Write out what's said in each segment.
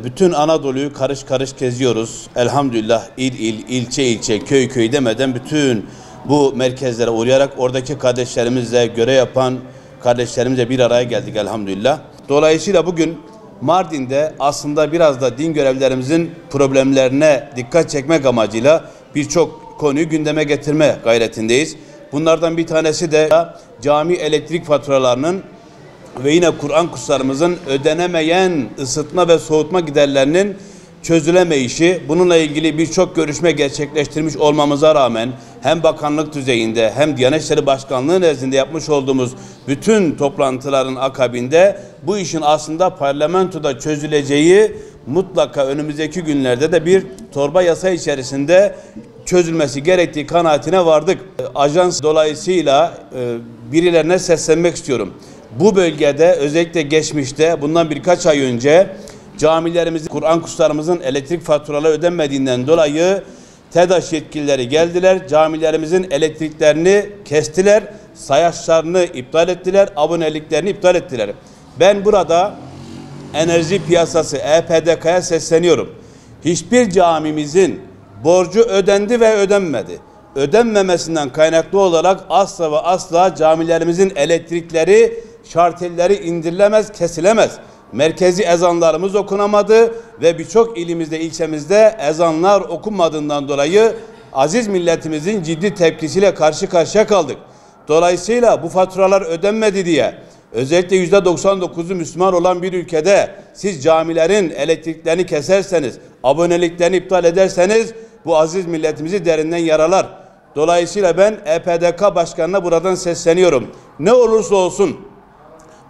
Bütün Anadolu'yu karış karış geziyoruz. Elhamdülillah il, ilçe ilçe, köy köy demeden bütün bu merkezlere uğrayarak oradaki kardeşlerimizle görev yapan kardeşlerimizle bir araya geldik elhamdülillah. Dolayısıyla bugün Mardin'de aslında biraz da din görevlilerimizin problemlerine dikkat çekmek amacıyla birçok konuyu gündeme getirme gayretindeyiz. Bunlardan bir tanesi de cami elektrik faturalarının ve yine Kur'an kurslarımızın ödenemeyen ısıtma ve soğutma giderlerinin çözülemeyişi. Bununla ilgili birçok görüşme gerçekleştirmiş olmamıza rağmen hem bakanlık düzeyinde hem Diyanet İşleri Başkanlığı nezdinde yapmış olduğumuz bütün toplantıların akabinde bu işin aslında parlamentoda çözüleceği, mutlaka önümüzdeki günlerde de bir torba yasa içerisinde çözülmesi gerektiği kanaatine vardık. Ajans dolayısıyla birilerine seslenmek istiyorum. Bu bölgede özellikle geçmişte bundan birkaç ay önce camilerimizin, Kur'an kurslarımızın elektrik faturaları ödenmediğinden dolayı TEDAŞ yetkilileri geldiler. Camilerimizin elektriklerini kestiler, sayaçlarını iptal ettiler, aboneliklerini iptal ettiler. Ben burada enerji piyasası EPDK'ya sesleniyorum. Hiçbir camimizin borcu ödendi ve ödenmedi. Ödenmemesinden kaynaklı olarak asla ve asla camilerimizin elektrikleri, şartelleri indirilemez, kesilemez. Merkezi ezanlarımız okunamadı ve birçok ilimizde, ilçemizde ezanlar okunmadığından dolayı aziz milletimizin ciddi tepkisiyle karşı karşıya kaldık. Dolayısıyla bu faturalar ödenmedi diye özellikle %99'u Müslüman olan bir ülkede siz camilerin elektriklerini keserseniz, aboneliklerini iptal ederseniz bu aziz milletimizi derinden yaralar. Dolayısıyla ben EPDK Başkanı'na buradan sesleniyorum. Ne olursa olsun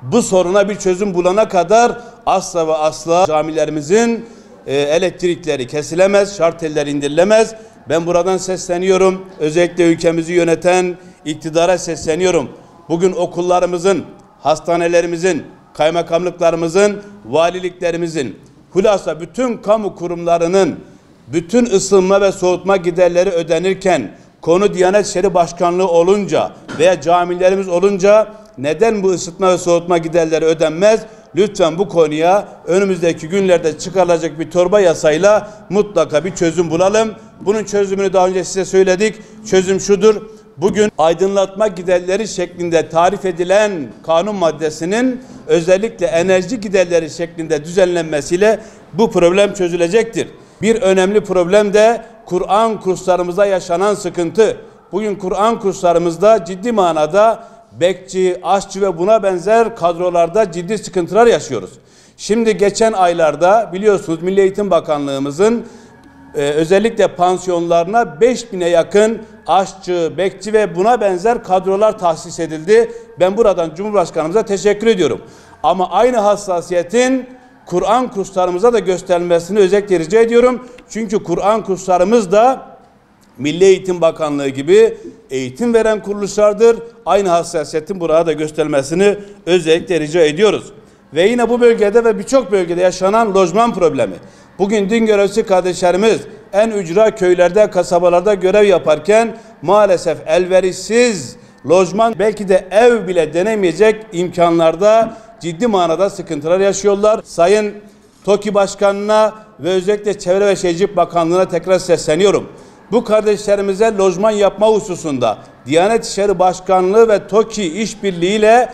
bu soruna bir çözüm bulana kadar asla ve asla camilerimizin elektrikleri kesilemez, şarteller indirilemez. Ben buradan sesleniyorum. Özellikle ülkemizi yöneten iktidara sesleniyorum. Bugün okullarımızın, hastanelerimizin, kaymakamlıklarımızın, valiliklerimizin, hulasa bütün kamu kurumlarının bütün ısınma ve soğutma giderleri ödenirken konu Diyanet İşleri Başkanlığı olunca veya camilerimiz olunca neden bu ısıtma ve soğutma giderleri ödenmez? Lütfen bu konuya önümüzdeki günlerde çıkarılacak bir torba yasayla mutlaka bir çözüm bulalım. Bunun çözümünü daha önce size söyledik. Çözüm şudur. Bugün aydınlatma giderleri şeklinde tarif edilen kanun maddesinin özellikle enerji giderleri şeklinde düzenlenmesiyle bu problem çözülecektir. Bir önemli problem de Kur'an kurslarımızda yaşanan sıkıntı. Bugün Kur'an kurslarımızda ciddi manada bekçi, aşçı ve buna benzer kadrolarda ciddi sıkıntılar yaşıyoruz. Şimdi geçen aylarda biliyorsunuz Milli Eğitim Bakanlığımızın özellikle pansiyonlarına 5000'e yakın aşçı, bekçi ve buna benzer kadrolar tahsis edildi. Ben buradan Cumhurbaşkanımıza teşekkür ediyorum. Ama aynı hassasiyetin Kur'an kurslarımıza da gösterilmesini özellikle rica ediyorum. Çünkü Kur'an kurslarımız da Milli Eğitim Bakanlığı gibi eğitim veren kuruluşlardır. Aynı hassasiyetin burada da gösterilmesini özellikle rica ediyoruz. Ve yine bu bölgede ve birçok bölgede yaşanan lojman problemi. Bugün din görevlisi kardeşlerimiz en ücra köylerde, kasabalarda görev yaparken maalesef elverişsiz lojman, belki de ev bile denemeyecek imkanlarda ciddi manada sıkıntılar yaşıyorlar. Sayın TOKİ Başkanı'na ve özellikle Çevre ve Şehircilik Bakanlığı'na tekrar sesleniyorum. Bu kardeşlerimize lojman yapma hususunda Diyanet İşleri Başkanlığı ve TOKİ işbirliğiyle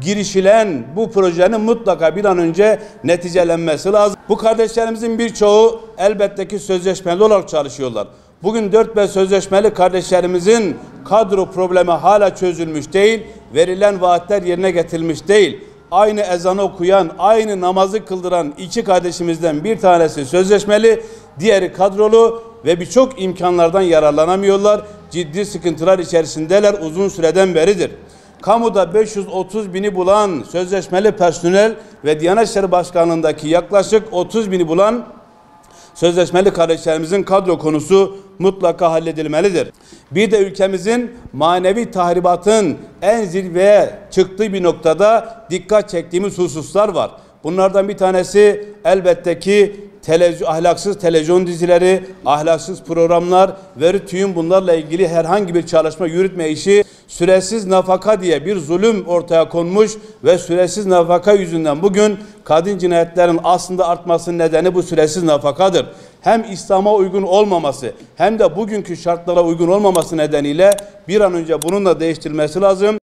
girişilen bu projenin mutlaka bir an önce neticelenmesi lazım. Bu kardeşlerimizin birçoğu elbette ki sözleşmeli olarak çalışıyorlar. Bugün 4-5 sözleşmeli kardeşlerimizin kadro problemi hala çözülmüş değil, verilen vaatler yerine getirilmiş değil. Aynı ezanı okuyan, aynı namazı kıldıran iki kardeşimizden bir tanesi sözleşmeli, diğeri kadrolu ve birçok imkanlardan yararlanamıyorlar. Ciddi sıkıntılar içerisindeler, uzun süreden beridir. Kamuda 530 bini bulan sözleşmeli personel ve Diyanet İşleri Başkanlığı'ndaki yaklaşık 30 bini bulan sözleşmeli kardeşlerimizin kadro konusu mutlaka halledilmelidir. Bir de ülkemizin manevi tahribatın en zirveye çıktığı bir noktada dikkat çektiğimiz hususlar var. Bunlardan bir tanesi elbette ki ahlaksız televizyon dizileri, ahlaksız programlar ve tüm bunlarla ilgili herhangi bir çalışma yürütme işi, süresiz nafaka diye bir zulüm ortaya konmuş ve süresiz nafaka yüzünden bugün kadın cinayetlerin aslında artmasının nedeni bu süresiz nafakadır. Hem İslam'a uygun olmaması hem de bugünkü şartlara uygun olmaması nedeniyle bir an önce bunun da değiştirilmesi lazım.